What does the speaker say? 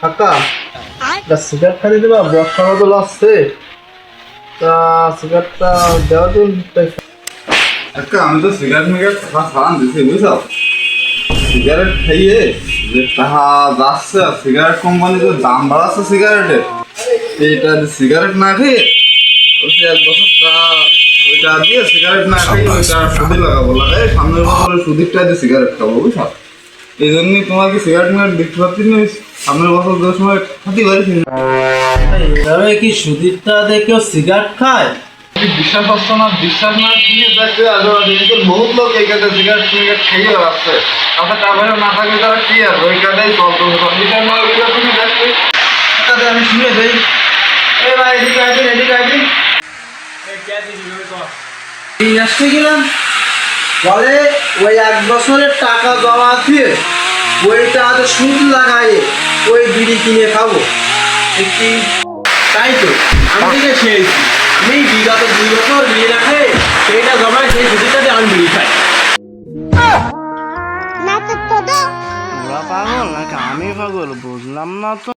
কাকা সিগারেট খাই দিবা বর্ষা মতো লাগছে তা সিগারেটটা দেওয়া দিন আচ্ছা আমি তো সিগারেট মিগারেট খাওয়া ছাড়ান দিছি বুঝছো সিগারেট খাইয়ে যে টাকা যাচ্ছে আর সিগারেট কোম্পানি যে দাম বাড়াচ্ছে সিগারেটের এইটা সিগারেট না খেয়ে বলছি 1 বছর টাকা ওইটা দিয়ে সিগারেট না খাই ওইটা সুদি লাগাবো লাগাই সামনের বছরে সুদিরটা দিয়ে সিগারেট খাবো বুঝছো এই জন্যই তোমাকে সিগারেট মিগারেট দেখতে পাচ্ছি না সামনের বছর 10 সময় খাতে পারিস না এইভাবে কি সুদীরটা দেখেও সিগারেট খায়? বিশ্বাস হচ্ছে না বিশ্বাস না দিয়ে দেখবে বহুত লোক এই কাজে সিগারেট সিগারেট খেয়ে আসছে আপনার তারপরে না থাকলে তারা কি আর ওই কাজেই চলতো বিচার না ওই কাজ তুমি দেখবে তাতে আমি শুনে দেই এ ভাই এদিকে আইদিন এই আসতে গেলাম বলে ওই 1 বছরের টাকা জমা দিয়ে ওই টাকাতে সুদ লাগাইয়ে ওই বিড়ি কিনে খাবো একটি তাই তো আমি থেকে খেয়েছি আমি বিগত 2 বছর বিড়ি রাখে সেইটা জমায় সেই সুদিটা দিয়ে আমি বিড়ি খাই তোরা পাগল নাকি আমি পাগল বুঝলাম না তো